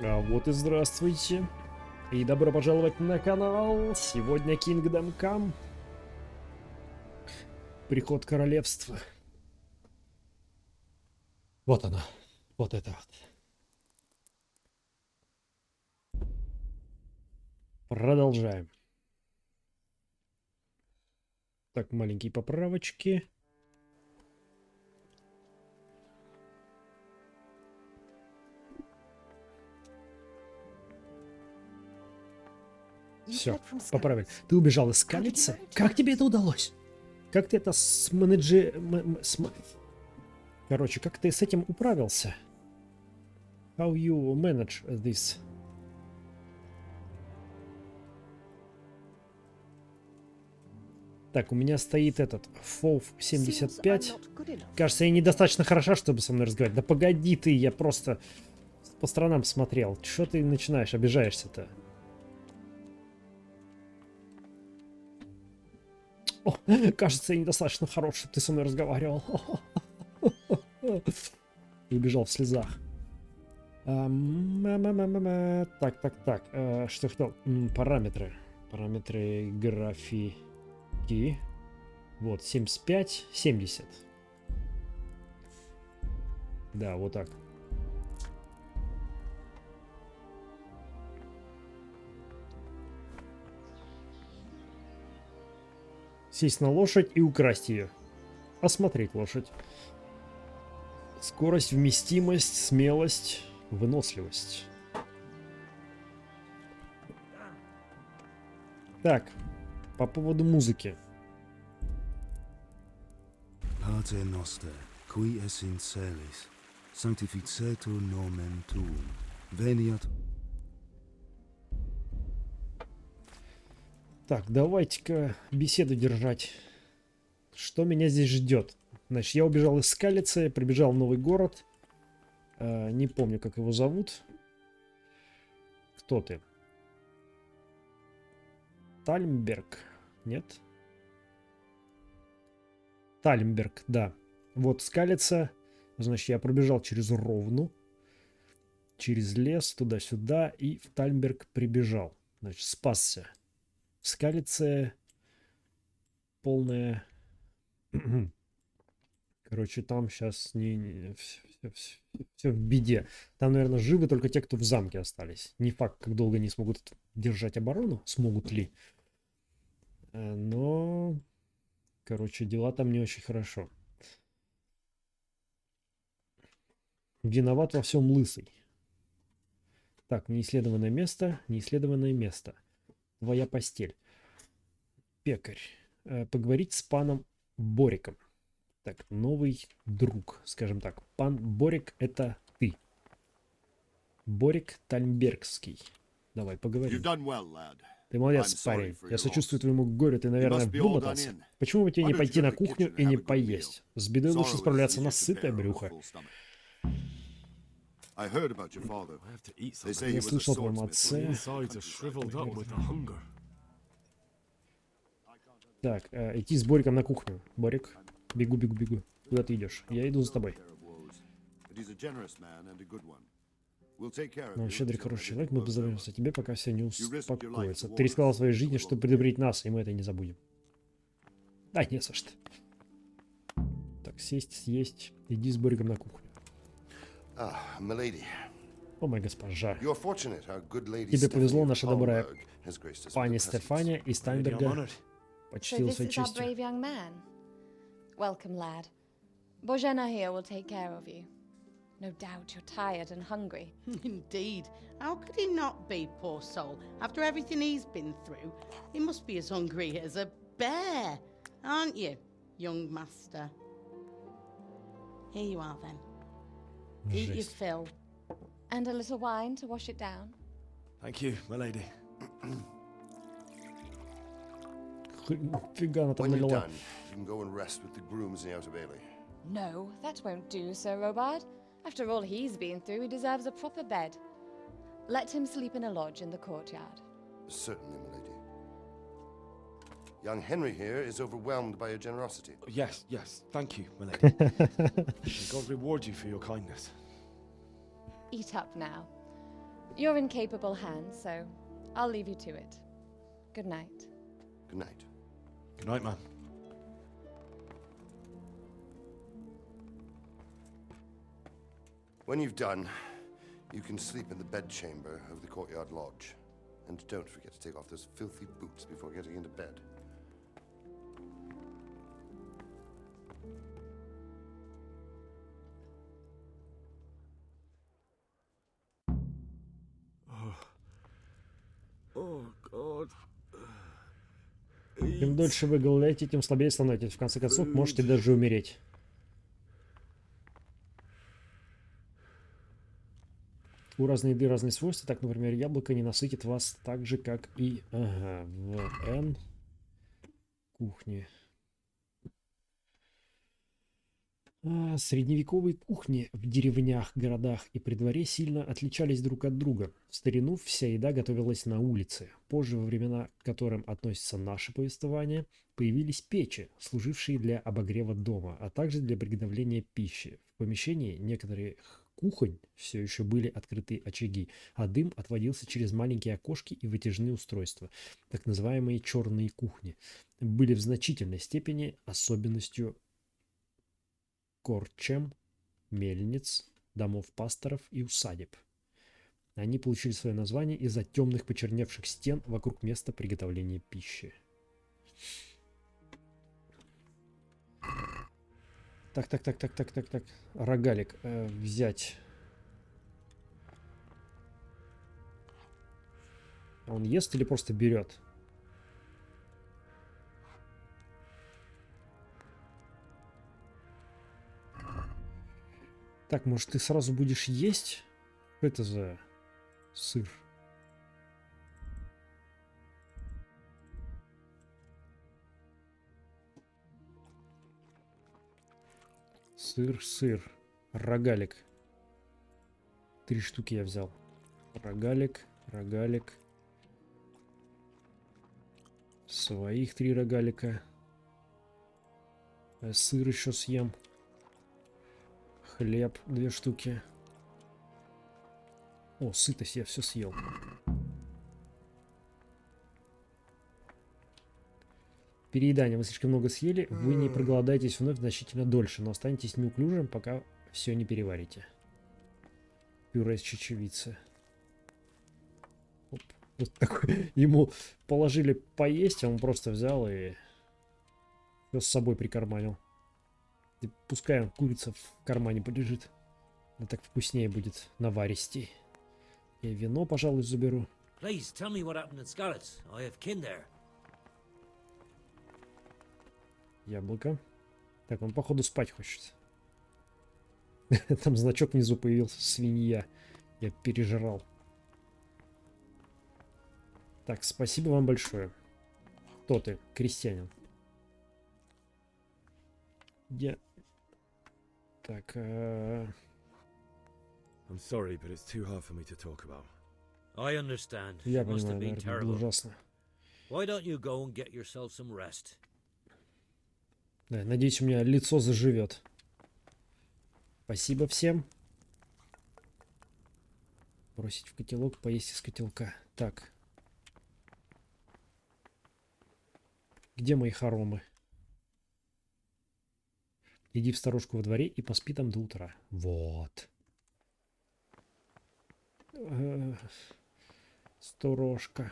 А вот и здравствуйте. И добро пожаловать на канал. Сегодня Kingdom Come. Приход королевства. Вот оно. Вот это вот. Продолжаем. Так, маленькие поправочки. Все, поправили. Ты убежал из скалицы? Как тебе это удалось? Как ты это Короче, как ты с этим управился? How you manage this? Так, у меня стоит этот FOV 75. Кажется, я недостаточно хороша, чтобы со мной разговаривать. Да погоди ты, я просто по сторонам смотрел. Чё ты начинаешь, обижаешься-то? О, кажется, я недостаточно хорош, чтобы ты со мной разговаривал. И убежал в слезах. Так. Что хотел? Параметры. Параметры графики. Вот, 75, 70. Да, вот так. Сесть на лошадь и украсть ее. Осмотреть лошадь. Скорость, вместимость, смелость, выносливость. Так, по поводу музыки. Pater noster, qui es in celis, sanctificetur nomen tuum, veniat. Так, давайте-ка беседу держать. Что меня здесь ждет? Значит, я убежал из скалицы, прибежал в новый город. Не помню, как его зовут. Кто ты? Тальмберг? Нет? Тальмберг, да. Вот скалица. Значит, я пробежал через ровну. Через лес, туда-сюда. И в Тальмберг прибежал. Значит, спасся. Скалица полная. Короче, там сейчас все в беде. Там, наверное, живы только те, кто в замке остались. Не факт, как долго они смогут держать оборону. Смогут ли. Но, короче, дела там не очень хорошо. Виноват во всем лысый. Так, неисследованное место. Неисследованное место. Твоя постель. Пекарь. Поговорить с паном Бориком. Так, новый друг, скажем так. Пан Борик — это ты. Борик Тальмбергский. Давай, поговорим. Ты молодец, парень. Я сочувствую твоему горю, ты, наверное, вымотался. Почему бы тебе не пойти на кухню и не поесть? С бедой лучше справляться на сытое брюхо. Я слышал о твоем отце. Так, идти с Бориком на кухню. Борик, бегу. Куда ты идешь? Я иду за тобой. Он щедрый, хороший человек, мы позаботимся о тебе, пока все не успокоится. Ты рисковал своей жизнью, чтобы предупредить нас, и мы это не забудем. Да, не за что. Так, сесть, съесть. Иди с Бориком на кухню. О, моя госпожа. Тебе повезло, наша добрая пани Стефания из Тальмберга почтила своей честью. Bojana here will take care of you. No doubt you're tired and hungry. Indeed. How could he not be, poor soul? After everything he's been through, he must be as hungry as a bear, aren't you, young master? Here you are, then. Eat your fill. And a little wine to wash it down. Thank you, my lady. Фига она там налила. You can go and rest with the grooms in the outer bailey. No, that won't do, Sir Robard. After all he's been through, he deserves a proper bed. Let him sleep in a lodge in the courtyard. Certainly, my lady. Young Henry here is overwhelmed by your generosity. Yes, thank you, my lady. May God reward you for your kindness. Eat up now. You're in capable hands, so I'll leave you to it. Good night. Good night. Good night, man. When you've done, you can sleep in the bedchamber of the courtyard lodge. And don't forget to take off those filthy boots before getting into bed. Oh, God. Чем дольше вы голодаете, тем слабее становитесь. В конце концов, можете даже умереть. У разной еды разные свойства. Так, например, яблоко не насытит вас так же, как и... Ага, в N кухне. Средневековые кухни в деревнях, городах и при дворе сильно отличались друг от друга. В старину вся еда готовилась на улице. Позже, во времена, к которым относится наше повествование, появились печи, служившие для обогрева дома, а также для приготовления пищи. В помещении некоторых кухонь все еще были открыты очаги, а дым отводился через маленькие окошки и вытяжные устройства. Так называемые черные кухни были в значительной степени особенностью корчем, мельниц, домов пасторов и усадеб. Они получили свое название из-за темных почерневших стен вокруг места приготовления пищи. Так. Рогалик взять. Он ест или просто берет? Так, может, ты сразу будешь есть? Что это за сыр? Сыр. Рогалик. 3 штуки я взял. Рогалик. Своих 3 рогалика. Сыр еще съем. Хлеб 2 штуки. О, сытость, я все съел. Переедание. Вы слишком много съели, вы не проголодаетесь вновь значительно дольше, но останетесь неуклюжим, пока все не переварите. Пюре из чечевицы. Оп. Вот такой. Ему положили поесть, а он просто взял и все с собой прикарманил. И пускай курица в кармане полежит. Да так вкуснее будет, наваристей. Я вино, пожалуй, заберу. Please tell me what happened in Scarlet's. I have kin there. Яблоко. Так, он походу спать хочет. Там значок внизу появился. Свинья. Я пережрал. Так, спасибо вам большое. Кто ты? Крестьянин. Я... Так, I'm sorry, but it's too hard for me to talk about. I understand. я It must понимаю, have been наверное, было terrible. ужасно. Why don't you go and get yourself some rest? Да, надеюсь, у меня лицо заживет. Спасибо всем. Бросить в котелок, поесть из котелка. Так. Где мои хоромы? Иди в сторожку во дворе и поспи там до утра. Вот. Сторожка.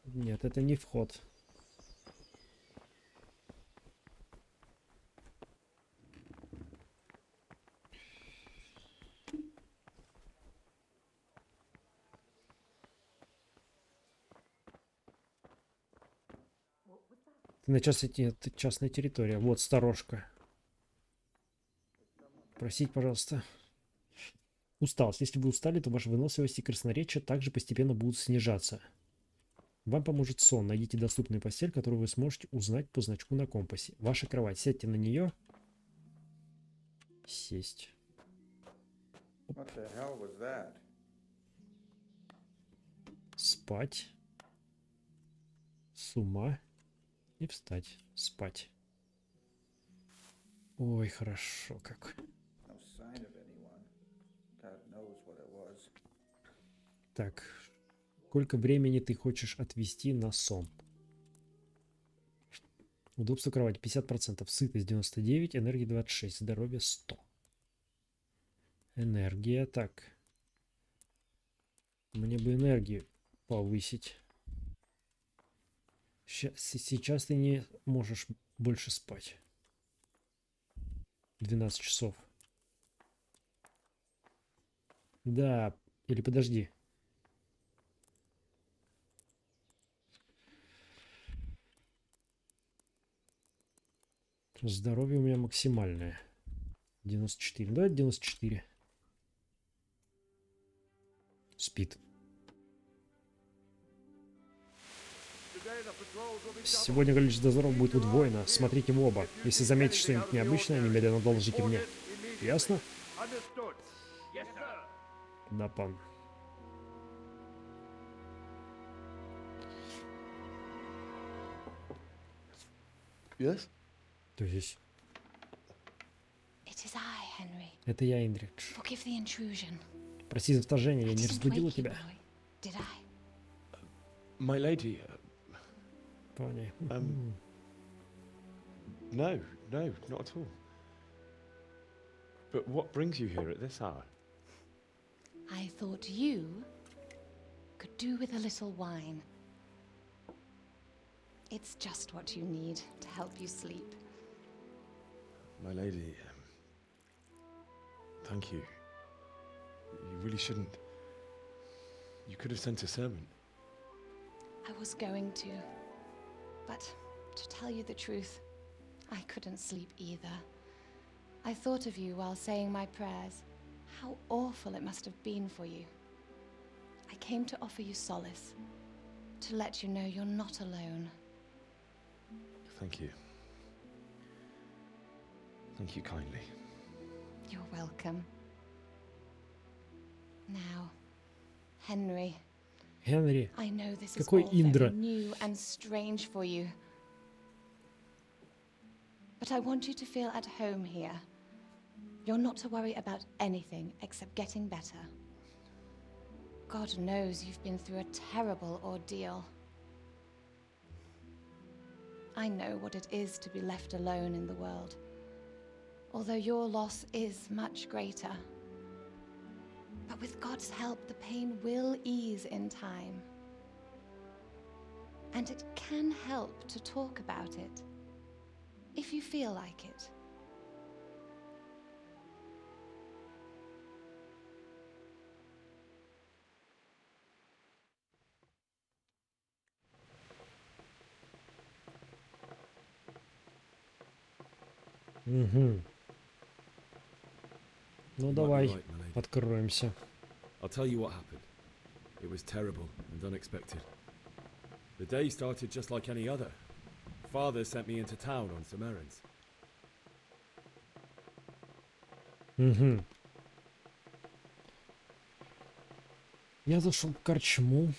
Нет, это не вход. Это частная территория. Вот сторожка. Просить, пожалуйста. Усталость. Если вы устали, то ваша выносливость и красноречие также постепенно будут снижаться. Вам поможет сон. Найдите доступную постель, которую вы сможете узнать по значку на компасе. Ваша кровать. Сядьте на нее. Сесть. What the hell was that? Спать. С ума. И встать. Спать. Ой, хорошо как. No sign of anyone. Without Так, сколько времени ты хочешь отвести на сон? Удобство кровати 50%, сытость 99%, энергия 26%, здоровье 100%. Энергия, так. Мне бы энергию повысить. Сейчас ты не можешь больше спать. 12 часов. Да, или подожди. Здоровье у меня максимальное. 94. Да, 94. Спит. Сегодня количество дозоров будет удвоено. Смотрите в оба. Если заметите что-нибудь необычное, немедленно доложите мне. Ясно? Да, пан. Yes? Кто здесь? It is I, Henry. Это я, Индридж. Forgive the intrusion. Прости за вторжение, я I не didn't разбудила wake you, тебя. boy, did I? My lady. Понял. No, no, not at all. But what brings you here at this hour? I thought you could do with a little wine. It's just what you need to help you sleep. My lady, thank you. You really shouldn't. You could have sent a servant. I was going to, but to tell you the truth, I couldn't sleep either. I thought of you while saying my prayers. How awful it must have been for you. I came to offer you solace, to let you know you're not alone. Thank you. Thank you kindly. You're welcome. Now, Henry, Генри. I know this is Какой all Индра? very new and strange for you. But I want you to feel at home here. You're not to worry about anything except getting better. God knows you've been through a terrible ordeal. I know what it is to be left alone in the world, although your loss is much greater. But with God's help, the pain will ease in time. And it can help to talk about it, if you feel like it. Угу. Ну You might be давай, right, my lady. откроемся. I'll tell you what happened. It was terrible and unexpected. The day started just like any other. Father sent me into town on some errands. Угу. Я зашел в корчму.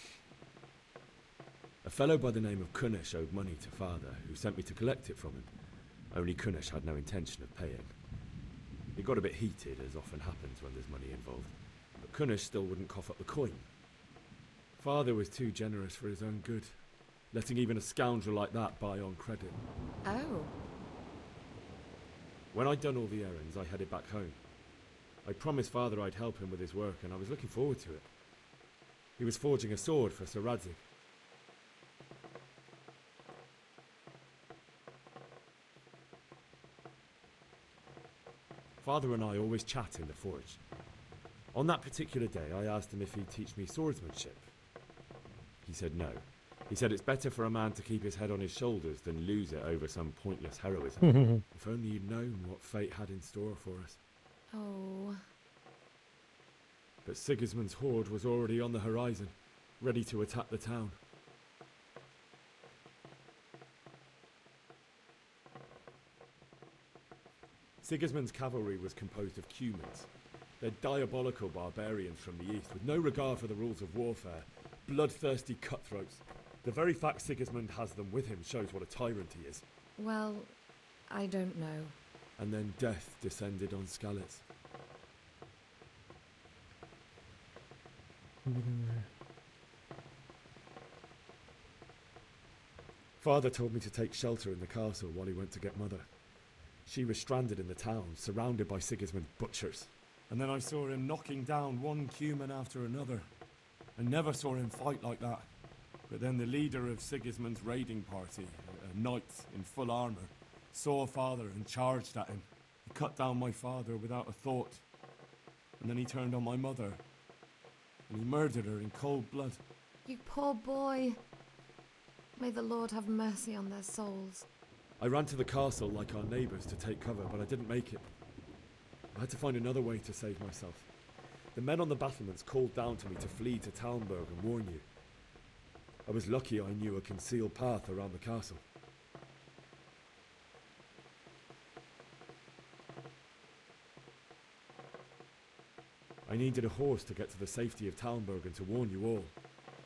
A fellow by the name of Kunish owed money to father, who sent me to collect it from him. Only Kunish had no intention of paying. It got a bit heated, as often happens when there's money involved, but Kunish still wouldn't cough up the coin. Father was too generous for his own good, letting even a scoundrel like that buy on credit. Oh. When I'd done all the errands, I headed back home. I promised father I'd help him with his work, and I was looking forward to it. He was forging a sword for Sir Radzig. Father and I always chat in the forge. On that particular day, I asked him if he'd teach me swordsmanship. He said no. He said it's better for a man to keep his head on his shoulders than lose it over some pointless heroism. If only you'd known what fate had in store for us. Oh. But Sigismund's horde was already on the horizon, ready to attack the town. Sigismund's cavalry was composed of Cumans. They're diabolical barbarians from the east, with no regard for the rules of warfare, bloodthirsty cutthroats. The very fact Sigismund has them with him shows what a tyrant he is. Well, I don't know. And then death descended on Skalitz. Father told me to take shelter in the castle while he went to get Mother. She was stranded in the town, surrounded by Sigismund's butchers. And then I saw him knocking down one human after another. I never saw him fight like that. But then the leader of Sigismund's raiding party, a knight in full armour, saw Father and charged at him. He cut down my father without a thought. And then he turned on my mother. And he murdered her in cold blood. You poor boy. May the Lord have mercy on their souls. I ran to the castle like our neighbours to take cover, but I didn't make it. I had to find another way to save myself. The men on the battlements called down to me to flee to Tальмберге and warn you. I was lucky I knew a concealed path around the castle. I needed a horse to get to the safety of Tальмберге and to warn you all.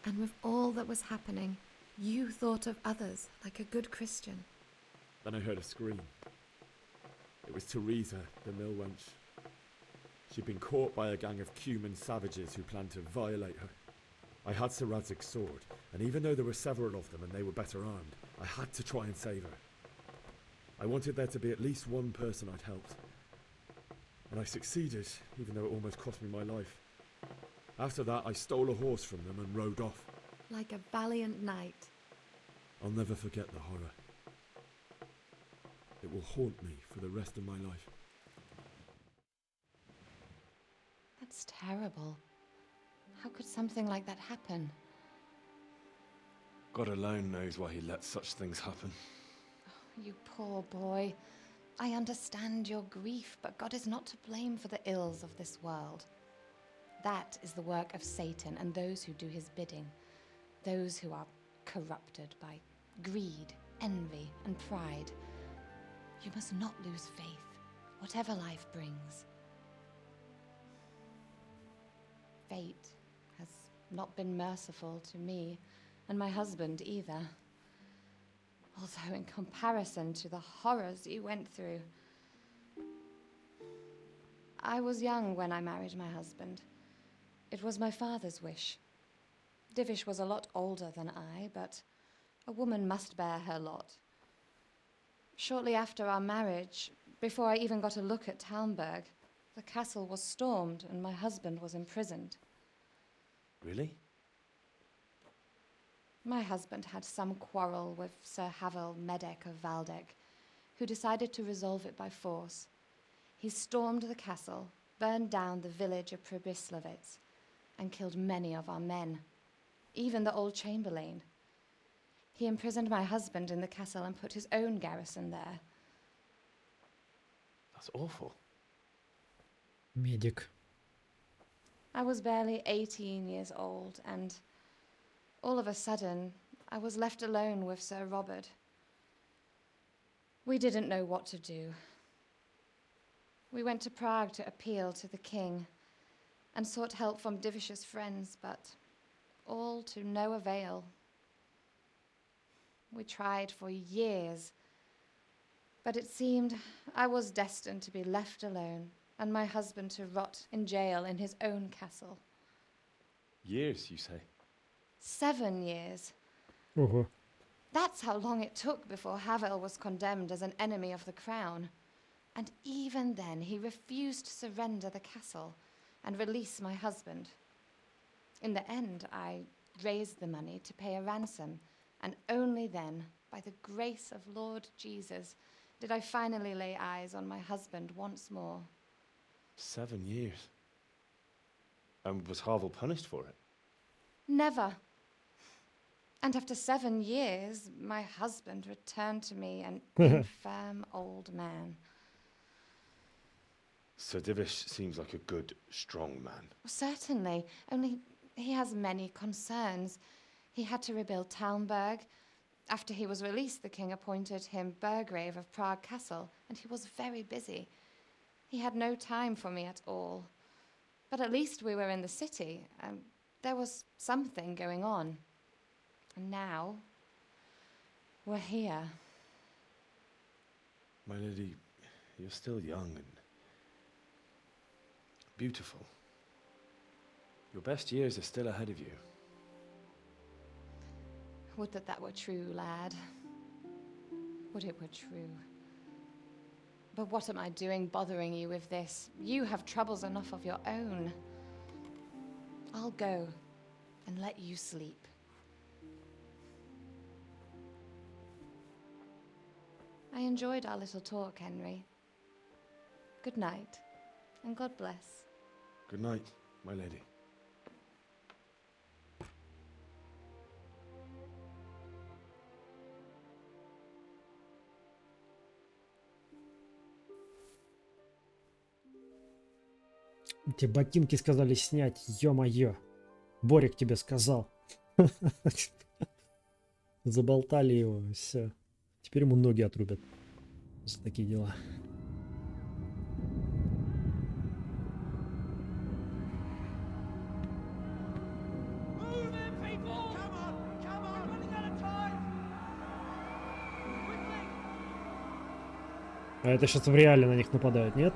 And with all that was happening, you thought of others like a good Christian. Then I heard a scream. It was Teresa, the mill wench. She'd been caught by a gang of Cuman savages who planned to violate her. I had Sir Radzig's sword, and even though there were several of them and they were better armed, I had to try and save her. I wanted there to be at least one person I'd helped. And I succeeded, even though it almost cost me my life. After that, I stole a horse from them and rode off. Like a valiant knight. I'll never forget the horror. It will haunt me for the rest of my life. That's terrible. How could something like that happen? God alone knows why he lets such things happen. Oh, you poor boy. I understand your grief, but God is not to blame for the ills of this world. That is the work of Satan and those who do his bidding. Those who are corrupted by greed, envy, and pride. You must not lose faith, whatever life brings. Fate has not been merciful to me and my husband either. Although in comparison to the horrors you went through. I was young when I married my husband. It was my father's wish. Divish was a lot older than I, but a woman must bear her lot. Shortly after our marriage, before I even got a look at Tальмберге, the castle was stormed and my husband was imprisoned. Really? My husband had some quarrel with Sir Havel Medek of Valdek, who decided to resolve it by force. He stormed the castle, burned down the village of Przemyslowice, and killed many of our men, even the old chamberlain. He imprisoned my husband in the castle and put his own garrison there. That's awful. Медик. I was barely 18 years old, and all of a sudden, I was left alone with Sir Robert. We didn't know what to do. We went to Prague to appeal to the king and sought help from Divish's friends, but all to no avail. We tried for years, but it seemed I was destined to be left alone and my husband to rot in jail in his own castle. Years, you say? 7 years. Ого. That's how long it took before Havel was condemned as an enemy of the crown. And even then, he refused to surrender the castle and release my husband. In the end, I raised the money to pay a ransom, and only then, by the grace of Lord Jesus, did I finally lay eyes on my husband once more. 7 years. And was Havel punished for it? Never. And after 7 years, my husband returned to me an infirm old man. Sir Divish seems like a good, strong man. Certainly, only he has many concerns. He had to rebuild Tальмберге. After he was released, the king appointed him Burgrave of Prague Castle, and he was very busy. He had no time for me at all. But at least we were in the city, and there was something going on. And now, we're here. My lady, you're still young and beautiful. Your best years are still ahead of you. Would that that were true, lad. Would it were true. But what am I doing bothering you with this? You have troubles enough of your own. I'll go and let you sleep. I enjoyed our little talk, Henry. Good night, and God bless. Good night, my lady. Тебе ботинки сказали снять, ё-моё. Борик тебе сказал. Заболтали его, все. Теперь ему ноги отрубят за такие дела. А это сейчас в реале на них нападают, нет?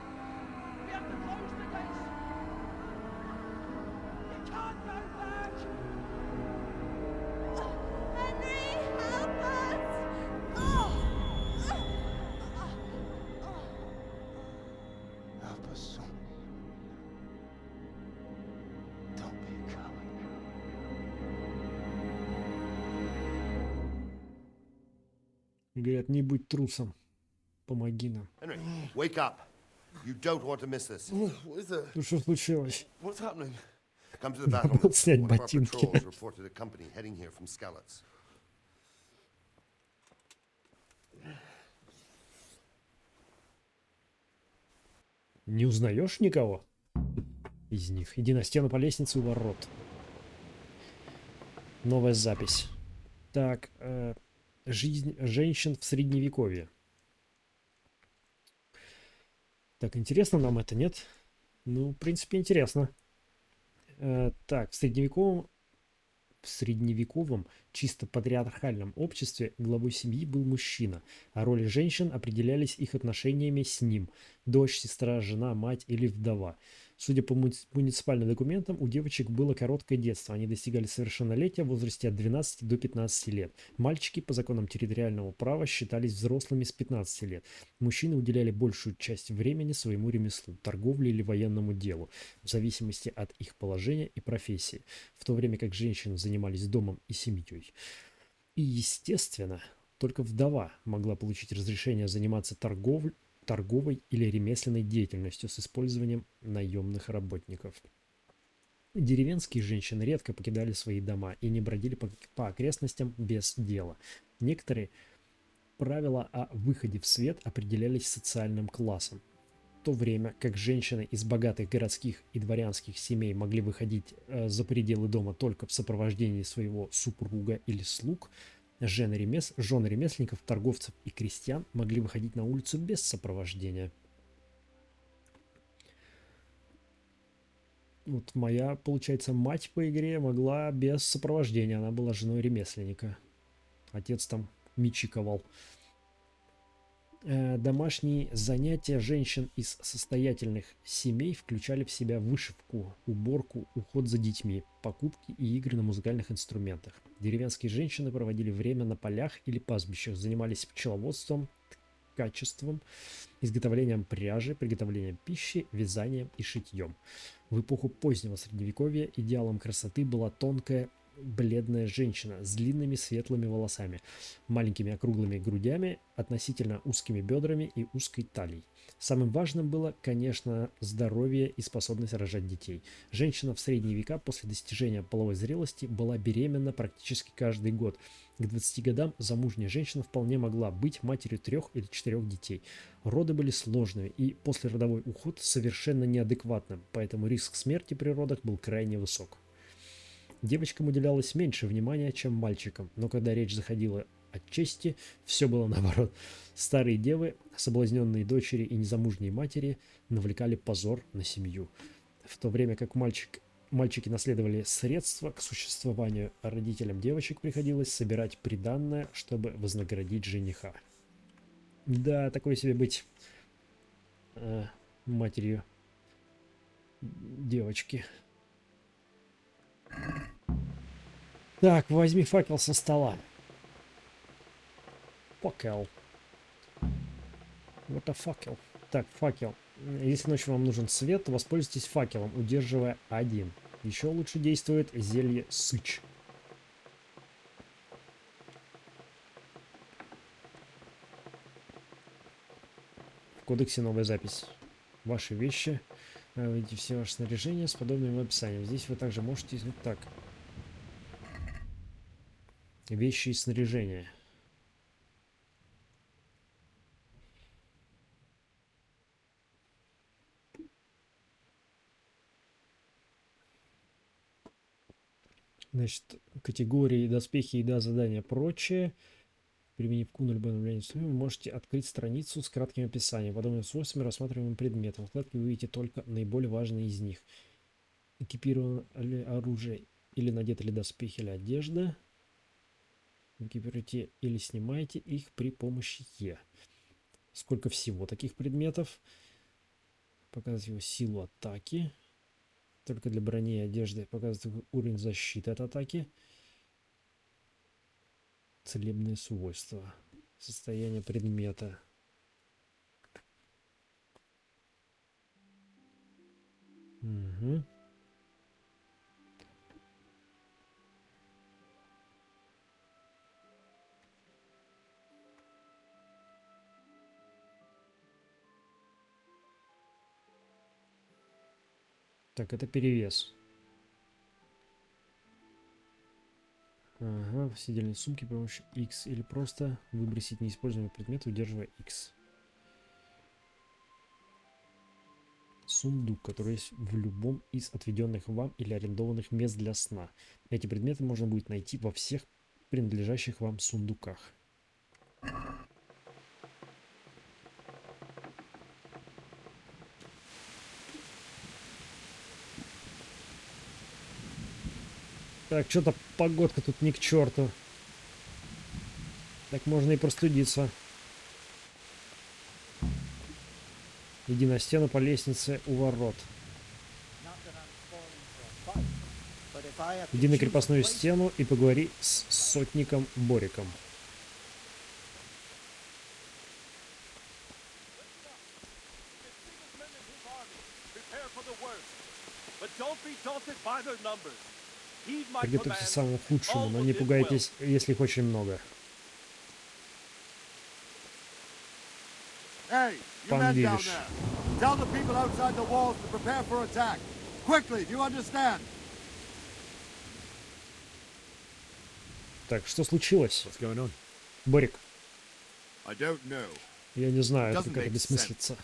Говорят, не будь трусом. Помоги нам. Henry, wake up. You don't want to miss this. What is it? Ну что случилось? What's happening? Come to the battlements. Надо снять One of our ботинки. patrols reported a company heading here from Skalitz. Не узнаешь никого из них? Иди на стену по лестнице у ворот. Новая запись. Так, жизнь женщин в средневековье. Так, интересно нам это, нет? Ну, в принципе, интересно. Так, в средневековом, чисто патриархальном обществе главой семьи был мужчина, а роли женщин определялись их отношениями с ним. Дочь, сестра, жена, мать или вдова. Судя по муниципальным документам, у девочек было короткое детство. Они достигали совершеннолетия в возрасте от 12 до 15 лет. Мальчики по законам территориального права считались взрослыми с 15 лет. Мужчины уделяли большую часть времени своему ремеслу, торговле или военному делу, в зависимости от их положения и профессии, в то время как женщины занимались домом и семьей. И, естественно, только вдова могла получить разрешение заниматься торговой или ремесленной деятельностью с использованием наемных работников. Деревенские женщины редко покидали свои дома и не бродили по окрестностям без дела. Некоторые правила о выходе в свет определялись социальным классом. В то время как женщины из богатых городских и дворянских семей могли выходить за пределы дома только в сопровождении своего супруга или слуг, жены ремесленников, торговцев и крестьян могли выходить на улицу без сопровождения. Вот моя, получается, мать по игре могла без сопровождения. Она была женой ремесленника. Отец там мечи ковал. Домашние занятия женщин из состоятельных семей включали в себя вышивку, уборку, уход за детьми, покупки и игры на музыкальных инструментах. Деревенские женщины проводили время на полях или пастбищах, занимались пчеловодством, ткачеством, изготовлением пряжи, приготовлением пищи, вязанием и шитьем. В эпоху позднего средневековья идеалом красоты была тонкая, бледная женщина с длинными светлыми волосами, маленькими округлыми грудями, относительно узкими бедрами и узкой талией. Самым важным было, конечно, здоровье и способность рожать детей. Женщина в средние века после достижения половой зрелости была беременна практически каждый год. К 20 годам замужняя женщина вполне могла быть матерью 3 или 4 детей. Роды были сложными и послеродовой уход совершенно неадекватным, поэтому риск смерти при родах был крайне высок. Девочкам уделялось меньше внимания, чем мальчикам, но когда речь заходила о чести, все было наоборот. Старые девы, соблазненные дочери и незамужние матери навлекали позор на семью. В то время как мальчики наследовали средства к существованию, а родителям девочек приходилось собирать приданное, чтобы вознаградить жениха. Да, такое себе быть матерью девочки. Так, возьми факел со стола. Факел. Вот это факел. Так, факел. Если ночью вам нужен свет, то воспользуйтесь факелом, удерживая 1. Еще лучше действует зелье сыч. В кодексе новая запись. Ваши вещи. Видите все ваше снаряжение с подобным описанием. Здесь вы также можете... Так. Вещи и снаряжение. Значит, категории доспехи, еда, задания, прочее. Применив Q на любое обновление, вы можете открыть страницу с кратким описанием. Подобными свойствами рассматриваемым предметом. В вкладке вы видите только наиболее важные из них. Экипировано ли оружие или надеты ли доспехи или одежда. Экипируйте или снимайте их при помощи Е. Сколько всего таких предметов. Показывать его силу атаки. Только для брони и одежды. Показывает уровень защиты от атаки. Целебные свойства. Состояние предмета. Угу. Так, это перевес. Ага, в сидельной сумке при помощи X. Или просто выбросить неиспользуемый предмет, удерживая X. Сундук, который есть в любом из отведенных вам или арендованных мест для сна. Эти предметы можно будет найти во всех принадлежащих вам сундуках. Так, что-то погодка тут ни к черту. Так можно и простудиться. Иди на стену по лестнице у ворот. Иди на крепостную стену и поговори с сотником Бориком. Приготовьтесь к самому худшему, но не пугайтесь, если их очень много. Пан Дивиш. Так, что случилось? Борик. Я не знаю, это какая-то бессмыслица.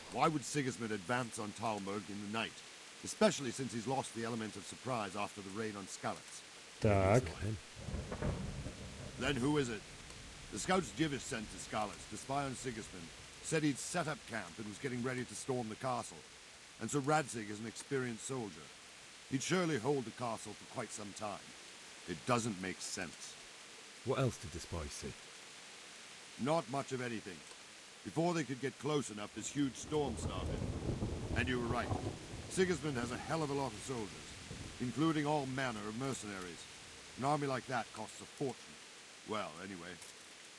Especially since he's lost the element of surprise after the raid on Skalitz. Так. Then who is it? The scouts Divish sent to Skalitz to spy on Sigismund said he'd set up camp and was getting ready to storm the castle. And so Radzig is an experienced soldier. He'd surely hold the castle for quite some time. It doesn't make sense. What else did the spies see? Not much of anything. Before they could get close enough, this huge storm started. And you were right. Sigismund has a hell of a lot of soldiers, including all manner of mercenaries. An army like that costs a fortune. Well, anyway,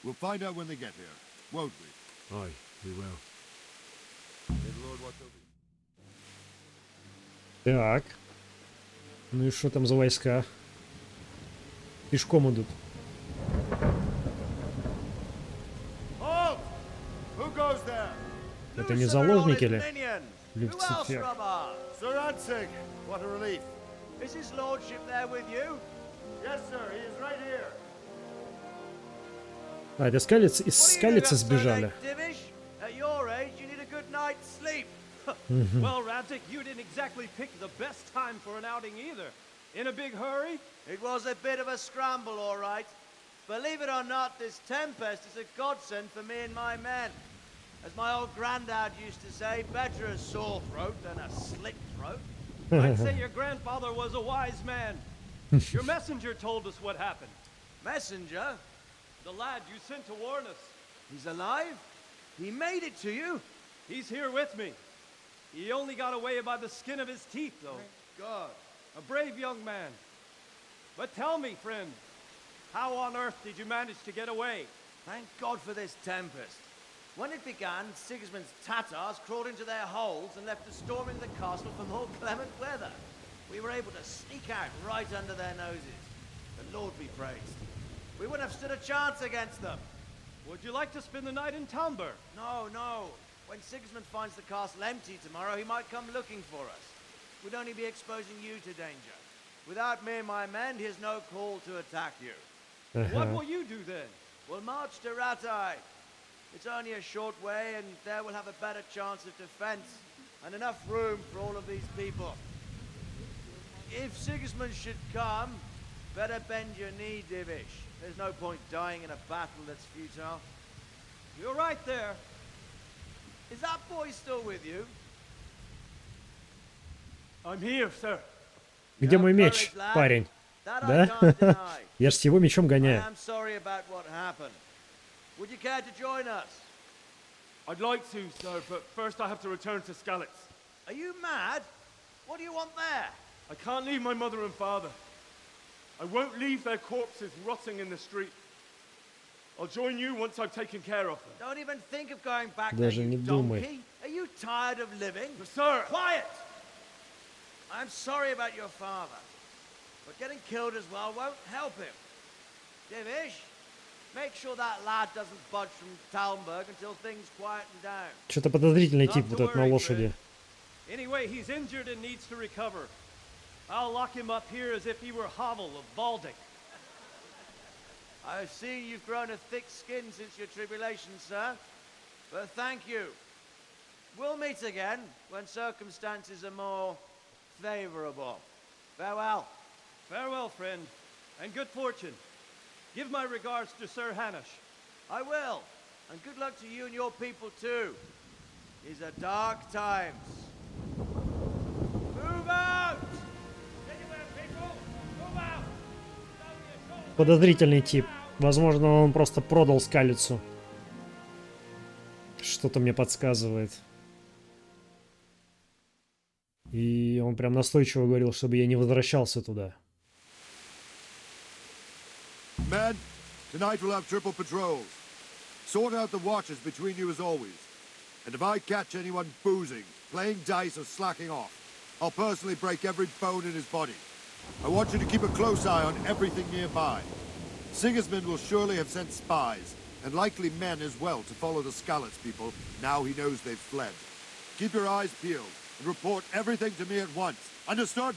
we'll find out when they get here, won't we? Aye, we will. Так. Ну и что там за войска? Пешком идут. Это не заложники ли? Люцифер. Sir Radzig, what a relief. Is his lordship there with you? Yes, sir, he is right here. А, это из Скалицы сбежали. At your age, you need a good night's sleep. Well, Radzig, you didn't exactly pick the best time for an outing either. In a big hurry? It was a bit of a scramble, all right. Believe it or not, this tempest is a godsend for me and my men. As my old granddad used to say, better a sore throat than a slit throat. I'd say your grandfather was a wise man. Your messenger told us what happened. Messenger? The lad you sent to warn us. He's alive? He made it to you? He's here with me. He only got away by the skin of his teeth, though. Thank God. A brave young man. But tell me, friend, how on earth did you manage to get away? Thank God for this tempest. When it began, Sigismund's Tatars crawled into their holes and left us storming the castle for more clement weather. We were able to sneak out right under their noses. The Lord be praised. We wouldn't have stood a chance against them. Would you like to spend the night in Tальмберге? No, no. When Sigismund finds the castle empty tomorrow, he might come looking for us. We'd only be exposing you to danger. Without me and my men, he has no call to attack you. What will you do then? We'll march to Ratai. It's only a short way, and there we'll have a better chance of defense and enough room for all of these people. If Sigismund should come, better bend your knee, Divish. There's no point dying in a battle that's futile. You're right there. Is that boy still with you? I'm here, sir. Где мой меч, парень? Да? Я ж с его мечом гоняю. I'm sorry about what happened. Would you care to join us? I'd like to, sir, but first I have to return to Skalitz. Are you mad? What do you want there? I can't leave my mother and father. I won't leave their corpses rotting in the street. I'll join you once I've taken care of them. Don't even think of going back Даже there, не you думай. donkey. Are you tired of living? Sir! Quiet! I'm sorry about your father, but getting killed as well won't help him. Divish, make sure that lad doesn't budge from Tальмберге until things quieten down. Что-то подозрительный тип вот этот на лошади. Anyway, he's injured and needs to recover. I'll lock him up here as if he were Havel of Baldic. I see you've grown a thick skin since your tribulation, sir. But thank you. We'll meet again when circumstances are more favorable. Farewell. Farewell, friend, and good fortune. Give my regards to Sir Hanush. I will. And good luck to you and your people too. These are dark times. Move out! Подозрительный тип. Возможно, он просто продал скалицу. Что-то мне подсказывает. И он прям настойчиво говорил, чтобы я не возвращался туда. Men, tonight we'll have triple patrols. Sort out the watches between you as always. And if I catch anyone boozing, playing dice or slacking off, I'll personally break every bone in his body. I want you to keep a close eye on everything nearby. Sigismund will surely have sent spies, and likely men as well, to follow the Skalitz people now he knows they've fled. Keep your eyes peeled and report everything to me at once. Understood?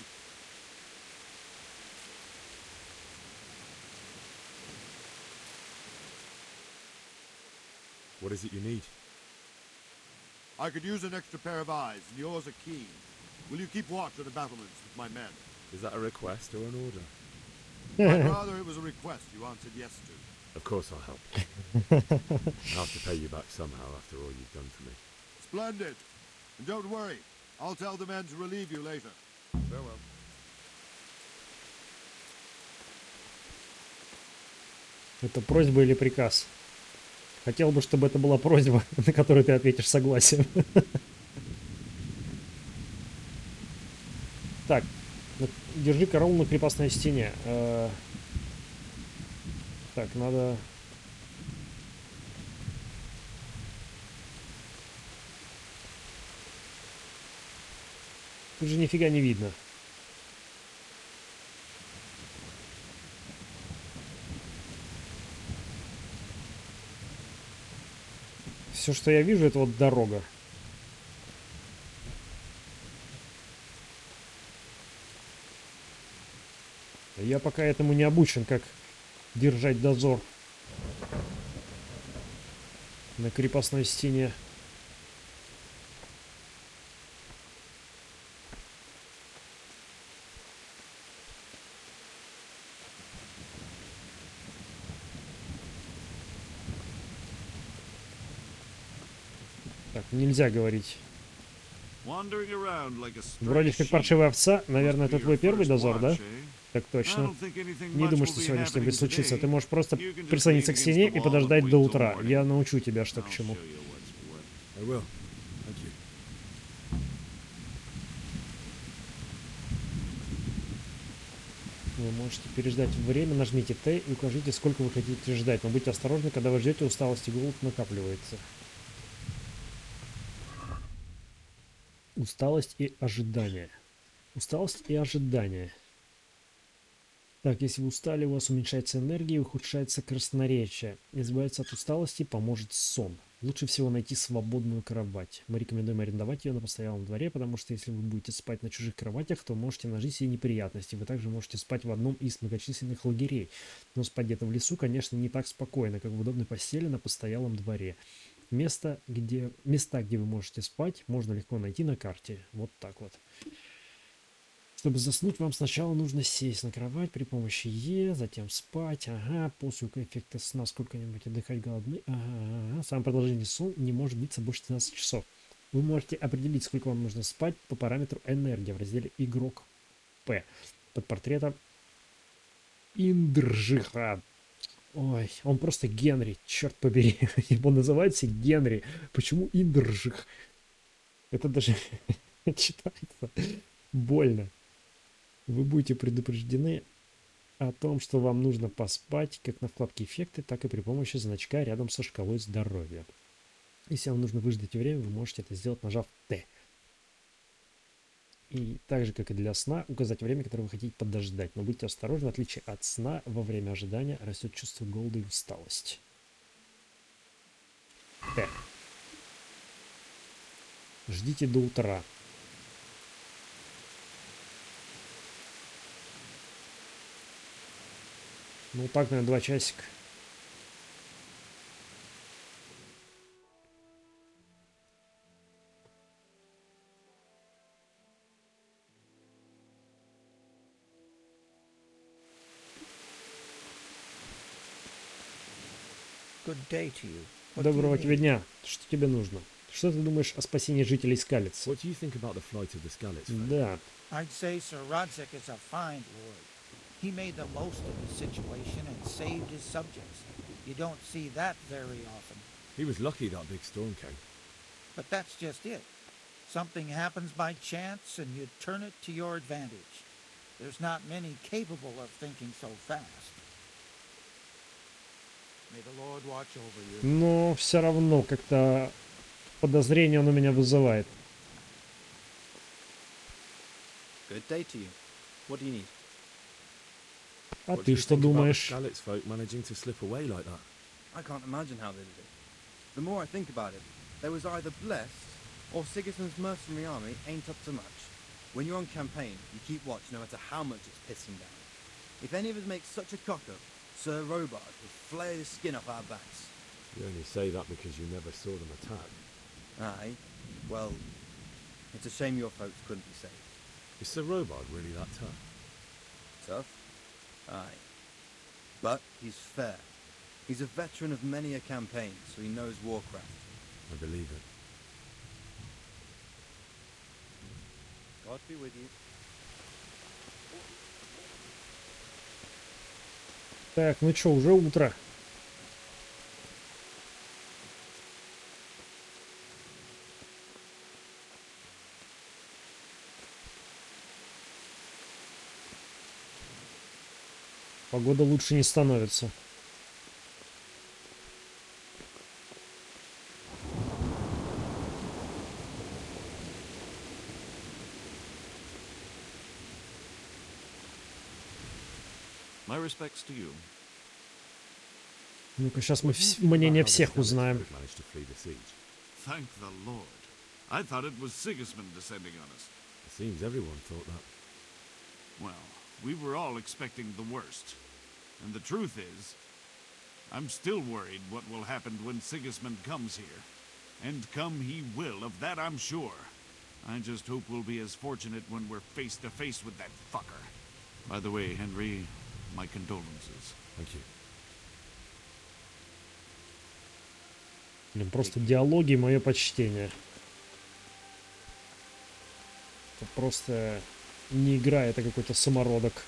What is it you need? I could use an extra pair of eyes, and yours are keen. Will you keep watch on the battlements with my men? Is that a request or an order? I'd rather it was a request you answered yes to. Of course I'll help. I'll have to pay you back somehow after all you've done for me. Splendid. And don't worry, I'll tell the men to relieve you later. Farewell. Это просьба или приказ? Хотел бы, чтобы это была просьба, на которую ты ответишь согласием. Так, держи караул на крепостной стене. Так, надо... Тут же нифига не видно. Все, что я вижу, это вот дорога. Я пока этому не обучен, как держать дозор на крепостной стене. Так, нельзя говорить. Вроде как паршивая овца. Наверное, это твой первый дозор, да? Так точно. Не думаю, что сегодня что-нибудь случится. Ты можешь просто прислониться к стене и подождать до утра. Я научу тебя, что к чему. Вы можете переждать время, нажмите Т и укажите, сколько вы хотите ждать. Но будьте осторожны, когда вы ждете, усталость и голод накапливается. Усталость и ожидание. Усталость и ожидание. Так, если вы устали, у вас уменьшается энергия и ухудшается красноречие. Избавиться от усталости поможет сон. Лучше всего найти свободную кровать. Мы рекомендуем арендовать ее на постоялом дворе, потому что если вы будете спать на чужих кроватях, то можете нажить себе неприятности. Вы также можете спать в одном из многочисленных лагерей. Но спать где-то в лесу, конечно, не так спокойно, как в удобной постели на постоялом дворе. Места, где вы можете спать, можно легко найти на карте. Вот так вот. Чтобы заснуть, вам сначала нужно сесть на кровать при помощи Е, затем спать. Ага, после эффекта сна сколько-нибудь отдыхать голодны. Ага. Самый продолжительный сон не может длиться больше 12 часов. Вы можете определить, сколько вам нужно спать по параметру энергия в разделе Игрок П. Под портретом Индржиха. Ой, он просто Генри, черт побери. Его называется Генри. Почему Индржих? Это даже читается больно. Вы будете предупреждены о том, что вам нужно поспать как на вкладке «Эффекты», так и при помощи значка рядом со шкалой здоровья. Если вам нужно выждать время, вы можете это сделать, нажав «Т». И так же, как и для сна, указать время, которое вы хотите подождать. Но будьте осторожны, в отличие от сна, во время ожидания растет чувство голода и усталость. Т. Ждите до утра. Ну так, наверное, 2 часика. Доброго тебе дня. Что тебе нужно? Что ты думаешь о спасении жителей Скалиц? Да. He made the most of the situation and saved his subjects. You don't see that very often. He was lucky that big storm came. But that's just it. Something happens by chance and you turn it to your advantage. There's not many capable of thinking so fast. May the Lord watch over you. Но все равно как-то подозрение он у меня вызывает. Good day to you. What do you need? А ты что думаешь? I can't imagine how they did it. The more I think about it, they was either blessed or Sigismund's mercenary army ain't up to much. When you're on campaign, you keep watch no matter how much it's pissing down. If any of us make such a cock-up, Sir Robard will flay the skin off our backs. You only say that because you never saw them attack. Aye. Well, it's a shame your folks couldn't be saved. Is Sir Robard really that tough? Tough? Aye. But he's fair. He's a veteran of many a campaign, so he knows warcraft. I believe it. God be with you. Так, ну что, уже утро. Погода лучше не становится. My respects to you. Ну-ка, сейчас мы мнение всех узнаем. Thank the Lord. I thought it was Sigismund descending on us. It seems everyone thought that. Well, we were all expecting the worst. And the truth is, I'm still worried what will happen when Sigismund comes here. And come he will, of that I'm sure. I just hope we'll be as fortunate when we're face to face with that fucker. By the way, Henry, my condolences. Thank you. Блин, просто диалоги, мое почтение. Это просто не игра, это какой-то самородок.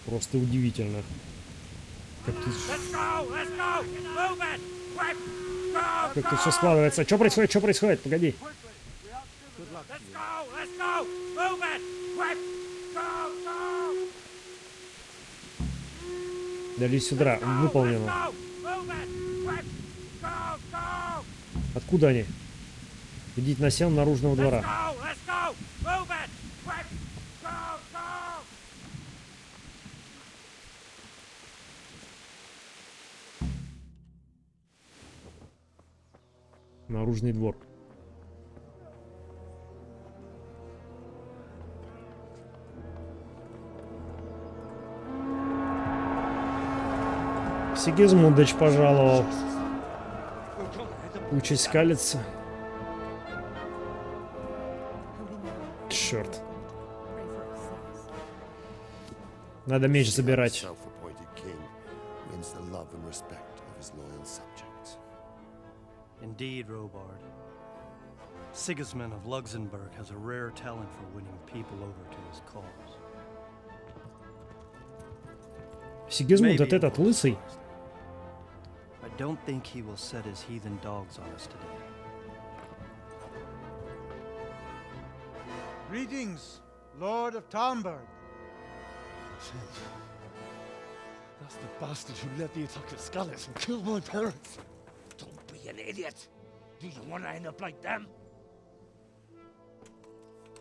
Просто удивительно. Как тут все складывается. Что происходит? Что происходит? Погоди. Дали сюда. Выполнено. Откуда они? Идите на сел наружного двора. Наружный двор. Сигизмундыч пожаловал. Учись скалиться. Черт. Надо меч забирать. Indeed, Robard. Sigismund of Luxembourg has a rare talent for winning people over to his cause. Сигизмунд, это этот лысый? I don't think he will set his heathen dogs on us today. Greetings, Lord of Tальмберге. That's the bastard who led the attack at Scarlet and killed my parents. Don't be an idiot. Do you want to end up like them?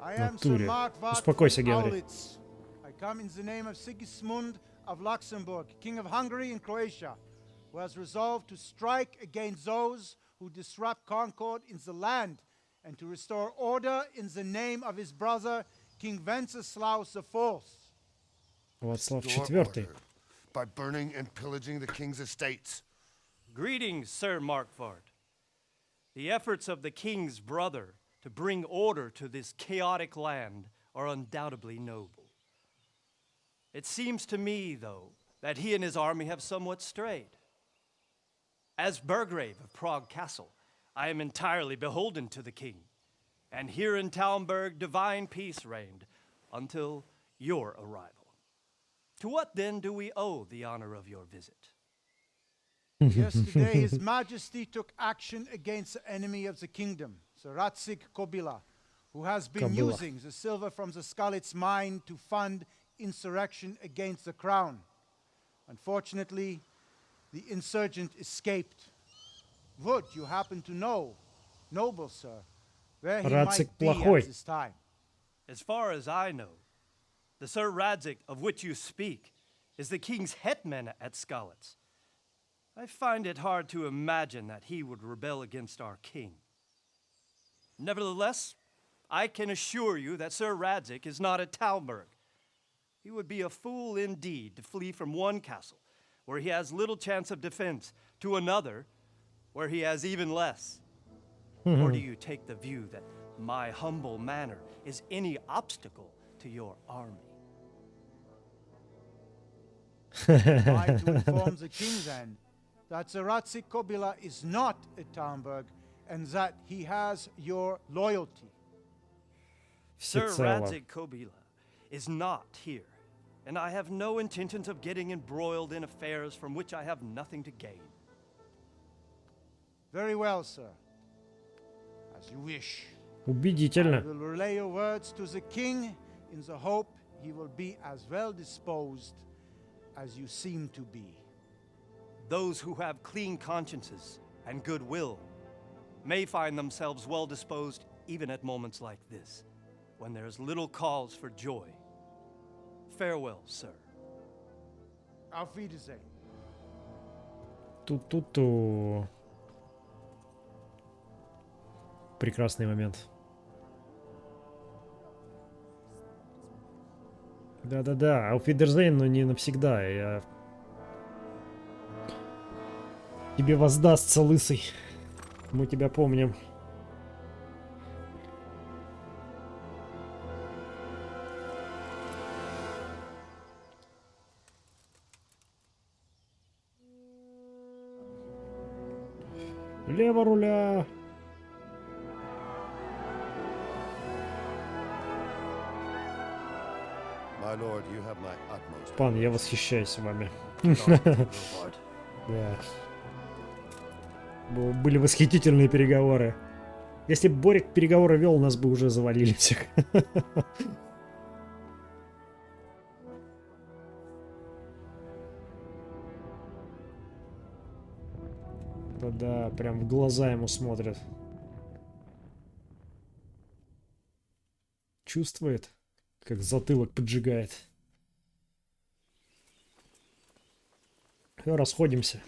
I am Sir Натуре. Markварт Успокойся, from Генри. Аулитцем. I come in the name of Sigismund of Luxembourg, King of Hungary and Croatia, who has resolved to strike against those who disrupt concord in the land and to restore order in the name of his brother, King Wenceslaus IV. Вацлав Restore IV. order by burning and pillaging the king's estates. Greetings, Sir Markvart. The efforts of the king's brother to bring order to this chaotic land are undoubtedly noble. It seems to me, though, that he and his army have somewhat strayed. As Burgrave of Prague Castle, I am entirely beholden to the king, and here in Tальмберге divine peace reigned until your arrival. To what then do we owe the honor of your visit? Yesterday, His Majesty took action against the enemy of the kingdom, Sir Radzig Kobyla, who has been Kobyla. using the silver from the Skalitz mine to fund insurrection against the crown. Unfortunately, the insurgent escaped. Would you happen to know, noble sir, where he Radzig might be плохой. at this time? As far as I know, the Sir Radzig of which you speak is the king's hetman at Skalitz. I find it hard to imagine that he would rebel against our king. Nevertheless, I can assure you that Sir Radzig is not at Tальмберге. He would be a fool indeed to flee from one castle where he has little chance of defense to another where he has even less. Or do you take the view that my humble manner is any obstacle to your army? Try to inform the king then that Sir Radzig Kobyla is not at Tальмберге and that he has your loyalty. Sir Всецело. Radzig Kobyla is not here, and I have no intentions of getting embroiled in affairs from which I have nothing to gain. Very well, sir. As you wish. I Убедительно. will relay your words to the king in the hope he will be as well disposed as you seem to be. Those who have clean consciences and goodwill may find themselves well disposed even at moments like this, when there's little cause for joy. Farewell, sir. Auf Wiedersehen. Ту-ту-ту. Прекрасный момент. Да-да-да, auf Wiedersehen, но не навсегда. Я... Тебе воздастся, лысый. Мы тебя помним. Лево руля. My lord, you have my utmost. Пан, я восхищаюсь вами. Да. Были восхитительные переговоры. Если бы Борик переговоры вел, нас бы уже завалили всех. Да, прям в глаза ему смотрят. Чувствует, как затылок поджигает. Всё, расходимся.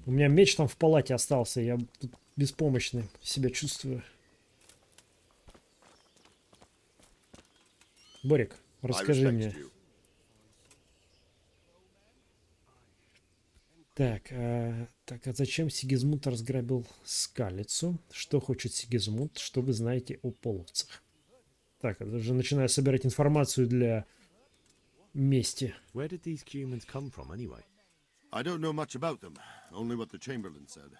У меня меч там в палате остался, я тут беспомощный себя чувствую. Борик, расскажи мне. Так, а зачем Сигизмунд разграбил Скалицу? Что хочет Сигизмунд? Что вы знаете о половцах? Так, это же начинаю собирать информацию для мести. Where did these humans come from anyway? I don't know much about them, only what the Chamberlain said.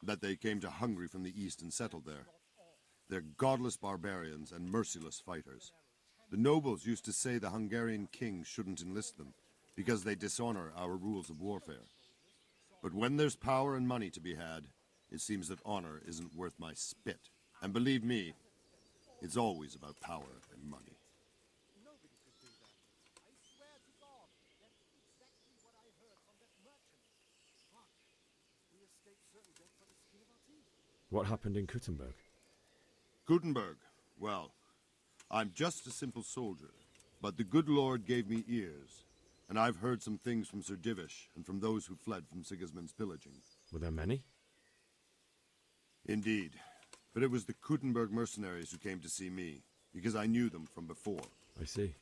That they came to Hungary from the east and settled there. They're godless barbarians and merciless fighters. The nobles used to say the Hungarian king shouldn't enlist them, because they dishonor our rules of warfare. But when there's power and money to be had, it seems that honor isn't worth my spit. And believe me, it's always about power and money. What happened in Kuttenberg? Gutenberg, well, I'm just a simple soldier, but the good Lord gave me ears, and I've heard some things from Sir Divish and from those who fled from Sigismund's pillaging. Were there many? Indeed, but it was the Kuttenberg mercenaries who came to see me, because I knew them from before. I see.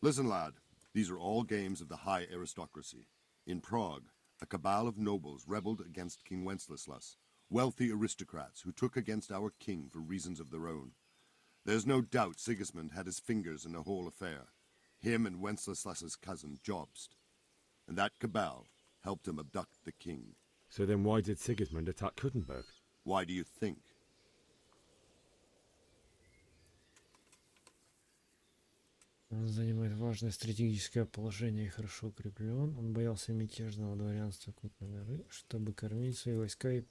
Listen, lad, these are all games of the high aristocracy. In Prague, a cabal of nobles rebelled against King Wenceslas, wealthy aristocrats who took against our king for reasons of their own. There's no doubt Sigismund had his fingers in the whole affair, him and Wenceslas's cousin Jobst. And that cabal helped him abduct the king. So then why did Sigismund attack Kuttenberg? Why do you think? Он занимает важное стратегическое положение и хорошо укреплен. Он боялся мятежного дворянства Кутной горы, чтобы кормить свои войска и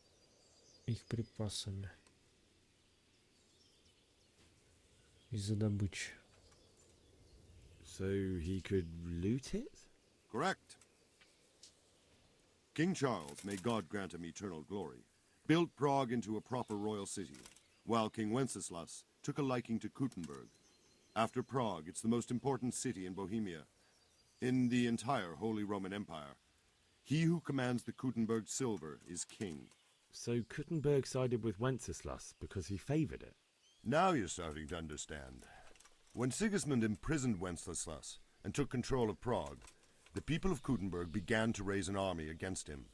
их припасами. Из-за добычи. So he could loot it? Correct. King Charles, may God grant him eternal glory, built Prague into a proper royal city, while King Wenceslas took a liking to Kuttenberg. After Prague, it's the most important city in Bohemia, in the entire Holy Roman Empire. He who commands the Kuttenberg silver is king. So Kuttenberg sided with Wenceslas because he favoured it? Now you're starting to understand. When Sigismund imprisoned Wenceslas and took control of Prague, the people of Kuttenberg began to raise an army against him.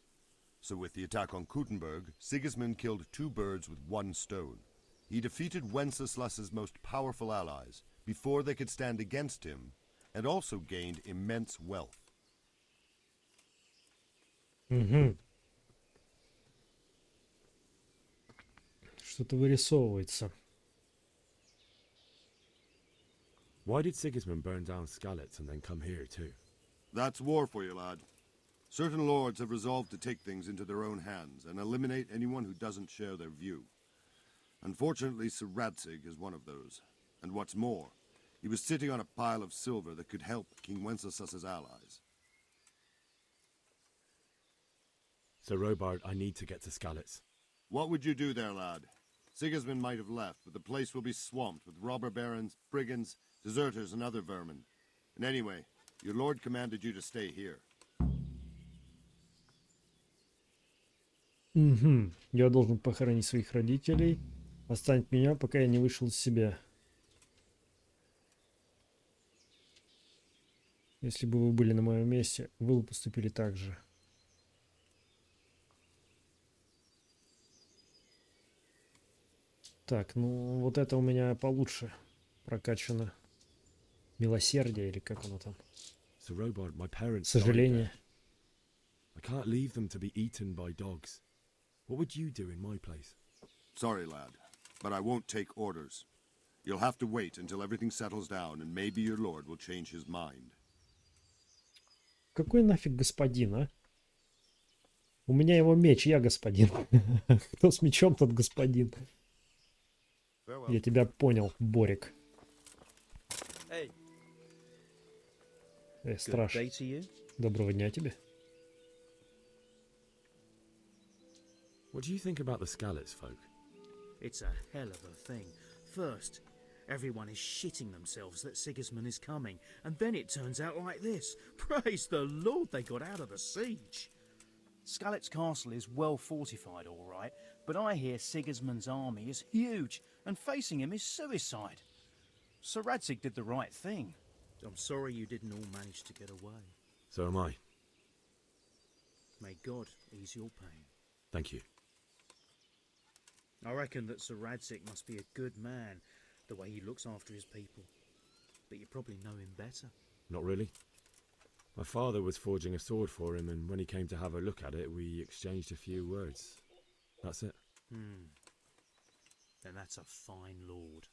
So with the attack on Kuttenberg, Sigismund killed two birds with one stone. He defeated Wenceslas's most powerful allies before they could stand against him, and also gained immense wealth. Что-то вырисовывается. Why did Sigismund burn down Skalitz and then come here too? That's war for you, lad. Certain lords have resolved to take things into their own hands and eliminate anyone who doesn't share their view. Unfortunately, Sir Radzig is one of those. And what's more, he was sitting on a pile of silver that could help King Wenceslas's allies. So Robard, I need to get to Skalitz. What would you do there, lad? Sigismund might have left, but the place will be swamped with robber barons, brigands, deserters, and other vermin. And anyway, your lord commanded you to stay here. Я должен похоронить своих родителей. Оставить меня, пока я не вышел из себя. Если бы вы были на моем месте, вы бы поступили так же. Так, ну вот это у меня получше прокачано. Милосердие или как оно там? So Robard, my parents Сожаление. I can't leave them to be eaten by dogs. What would you do in my place? Sorry, lad, but I won't take orders. You'll have to wait until everything settles down, and maybe your lord will change his mind. Какой нафиг господин, а? У меня его меч, я господин. Кто с мечом, тот господин. Я тебя понял, Борик. Страж. Доброго дня тебе. What do you think about the Skalitz folk? It's a hell of a thing. First, everyone is shitting themselves that Sigismund is coming, and then it turns out like this. Praise the Lord they got out of the siege. Skalitz Castle is well fortified, all right, but I hear Sigismund's army is huge, and facing him is suicide. Sir Radzig did the right thing. I'm sorry you didn't all manage to get away. So am I. May God ease your pain. Thank you. I reckon that Sir Radzig must be a good man, the way he looks after his people. But you probably know him better. Not really. My father was forging a sword for him, and when he came to have a look at it, we exchanged a few words. That's it. Then that's a fine lord.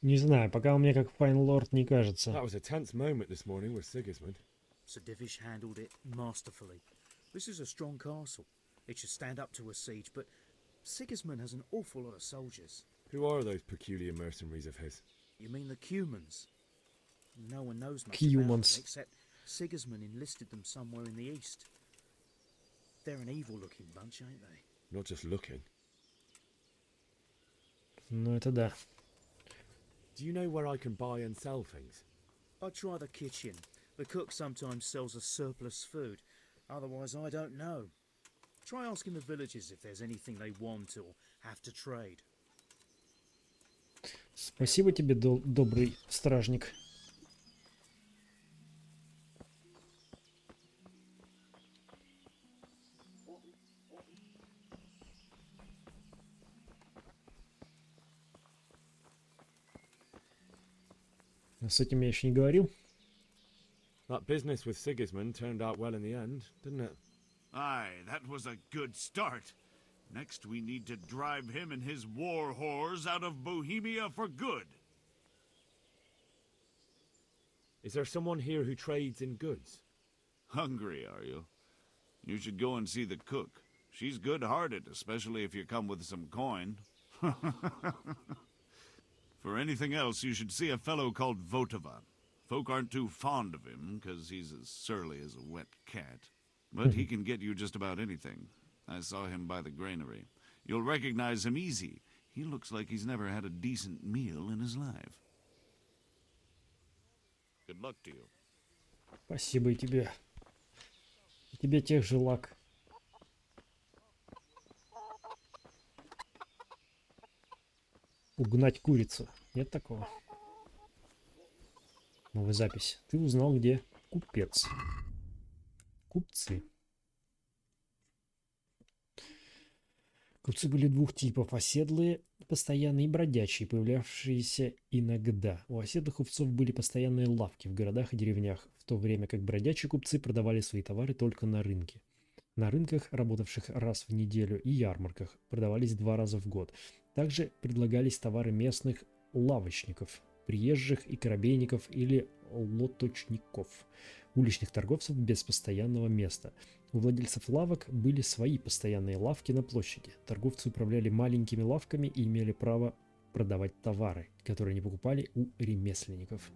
Не знаю, пока у меня как Fine Lord не кажется. That was a tense moment this morning with Sigismund. Sir Divish handled it masterfully. This is a strong castle. It should stand up to a siege, but Sigismund has an awful lot of soldiers. Who are those peculiar mercenaries of his? You mean the Cumans? No one knows much Cumans. about them, except Sigismund enlisted them somewhere in the east. They're an evil-looking bunch, ain't they? Not just looking. Ну это да. Do you know where I can buy and sell things? I try the kitchen. The cook sometimes sells a surplus food. Otherwise, I don't know. Try asking the villagers if there's anything they want or have to trade. Спасибо тебе, добрый стражник. С этим я еще не говорил. That business with Sigismund turned out well in the end, didn't it? Aye, that was a good start. Next we need to drive him and his war whores out of Bohemia for good. Is there someone here who trades in goods? Hungry, are you? You should go and see the cook. She's good-hearted, especially if you come with some coin. For anything else, you should see a fellow called Votava. Folk aren't too fond of him, because he's as surly as a wet cat. But he can get you just about anything. I saw him by the granary. You'll recognize him easy. He looks like he's never had a decent meal in his life. Good luck to you. Спасибо и тебе. И тебе тех же лак. Угнать курицу. Нет такого? Новая запись. Ты узнал, где купец. Купцы. Купцы были двух типов. Оседлые, постоянные, и бродячие, появлявшиеся иногда. У оседлых купцов были постоянные лавки в городах и деревнях, в то время как бродячие купцы продавали свои товары только на рынке. На рынках, работавших раз в неделю, и ярмарках, продавались 2 раза в год. Также предлагались товары местных лавочников, приезжих и корабейников или лоточников, уличных торговцев без постоянного места. У владельцев лавок были свои постоянные лавки на площади. Торговцы управляли маленькими лавками и имели право продавать товары, которые они покупали у ремесленников.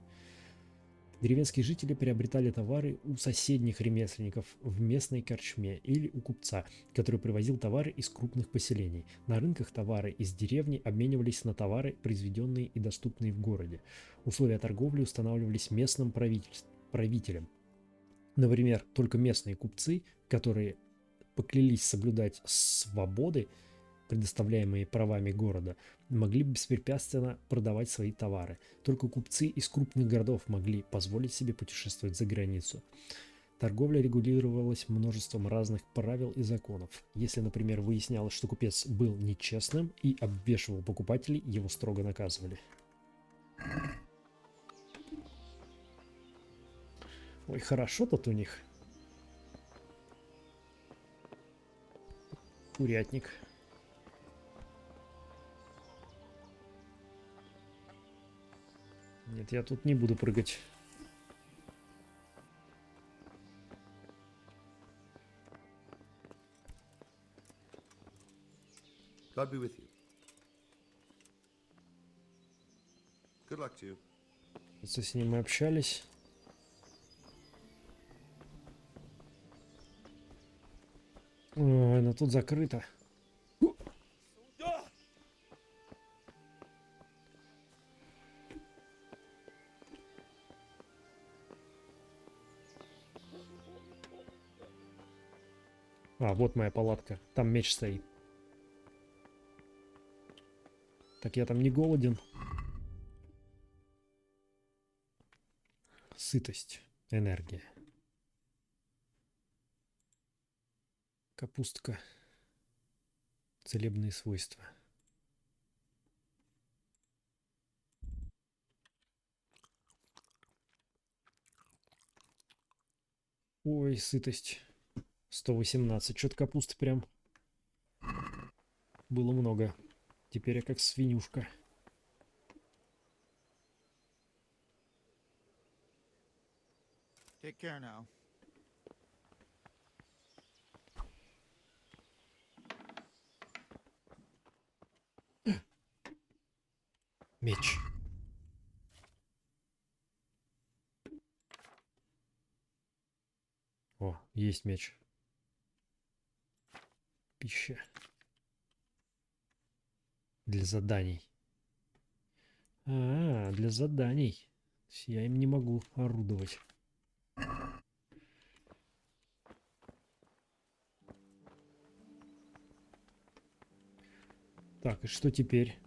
Деревенские жители приобретали товары у соседних ремесленников в местной корчме или у купца, который привозил товары из крупных поселений. На рынках товары из деревни обменивались на товары, произведенные и доступные в городе. Условия торговли устанавливались местным правителем. Например, только местные купцы, которые поклялись соблюдать свободы, предоставляемые правами города, могли беспрепятственно продавать свои товары. Только купцы из крупных городов могли позволить себе путешествовать за границу. Торговля регулировалась множеством разных правил и законов. Если, например, выяснялось, что купец был нечестным и обвешивал покупателей, его строго наказывали. Ой, хорошо тут у них. Курятник. Нет, я тут не буду прыгать. God be with you. Good luck to you. С ним мы общались. Ой, но тут закрыто. А, вот моя палатка. Там меч стоит. Так я там не голоден. Сытость. Энергия. Капустка. Целебные свойства. Ой, сытость. 118. Что-то капусты прям было много. Теперь я как свинюшка. Take care now. Меч. О, есть меч. Пища. Для заданий. А, для заданий. Я им не могу орудовать. Так, и что теперь?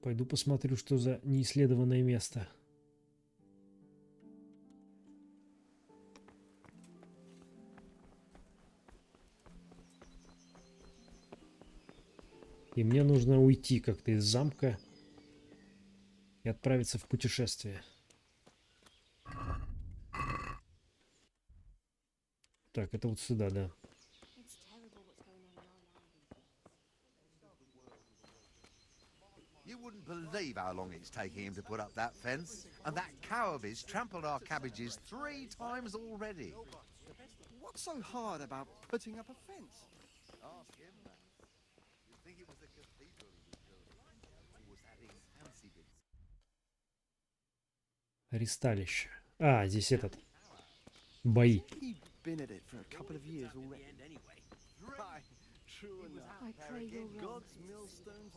Пойду посмотрю, что за неисследованное место. И мне нужно уйти как-то из замка и отправиться в путешествие. Так, это вот сюда, да. You wouldn't believe how long it's taking him to put up that fence. And that cow of his trampled our cabbages 3 times already. What's so hard about putting up a fence? Ask him that. You'd think it was the cathedral he was building. Or was that in fancy bits? Ристалище. А, здесь этот. Бои. He'd been at it for a couple of years already. I pray your God's millstones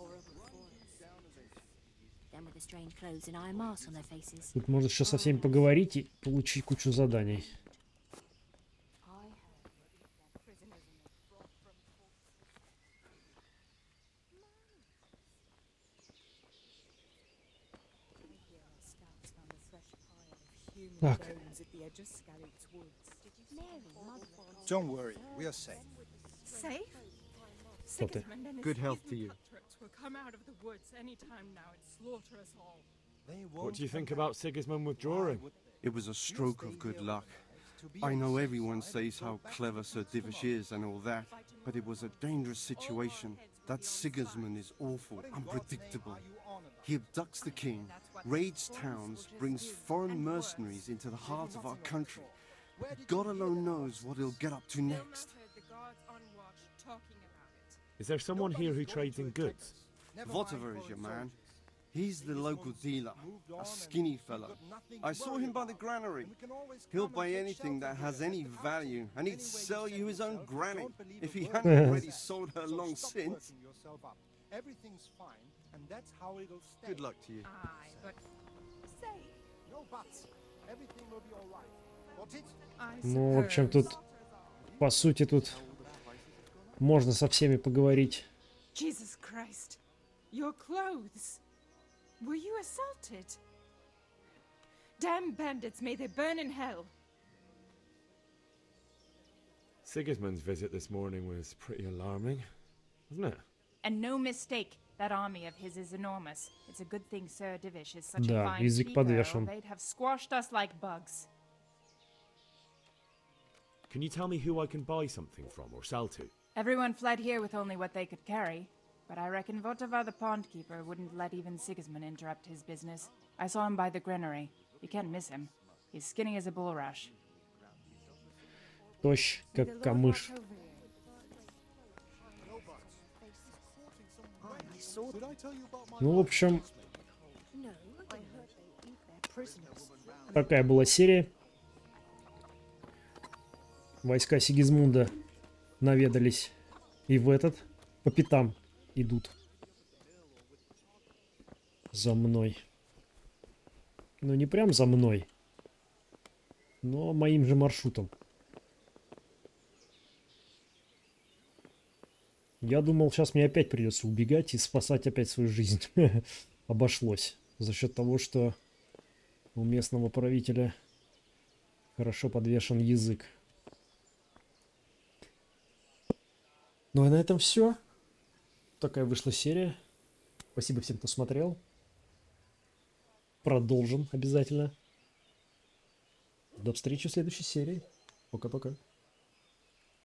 them with the strange clothes and iron masks on their faces. Тут можно сейчас со всеми поговорить и получить кучу заданий. Так. Don't worry, we are safe. Safe? Что ты? Good health to you. Will come out of the woods any time now and slaughter us all. What do you think about Sigismund withdrawing? It was a stroke of good luck. I know everyone says how clever Sir Divish is and all that, but it was a dangerous situation. That Sigismund is awful, unpredictable. He abducts the king, raids towns, brings foreign mercenaries into the heart of our country. God alone knows what he'll get up to next. Is there someone here who trades in goods? Votiver is your man. He's the local dealer, a skinny fellow. I saw him by the granary. He'll buy anything that has any value, and he'd sell you his own granny if he hadn't already sold her long since. Everything's fine, and that's how it'll stay. Good luck to you. Aye, but say. No buts. Everything will be all right. Got it? Ну, в общем, тут, по сути, тут можно со всеми поговорить. Jesus Christ. Your clothes. Were you assaulted? Damn bandits, may they burn in hell. Sigismund's visit this morning was pretty alarming, wasn't it? And no mistake, that army of his is enormous. It's a good thing Sir Divish is such a Да, fine язык speaker, or подвешен. they'd have squashed us like bugs. Can you tell me who I can buy something from or sell to? Everyone fled here with only what they could carry. But I reckon Votivar the pondkeeper wouldn't let even Sigismund interrupt his business. I saw him by the granary. You can't miss him. He's skinny as a bulrush. Тощ, как камыш. Ну, в общем, Такая была серия. Войска Сигизмунда наведались и в этот по пятам идут за мной. Ну не прям за мной, но моим же маршрутом. Я думал, сейчас мне опять придется убегать и спасать опять свою жизнь. Обошлось. За счет того, что у местного правителя хорошо подвешен язык. Ну и на этом все. Такая вышла серия. Спасибо всем, кто смотрел. Продолжим обязательно. До встречи в следующей серии. Пока-пока.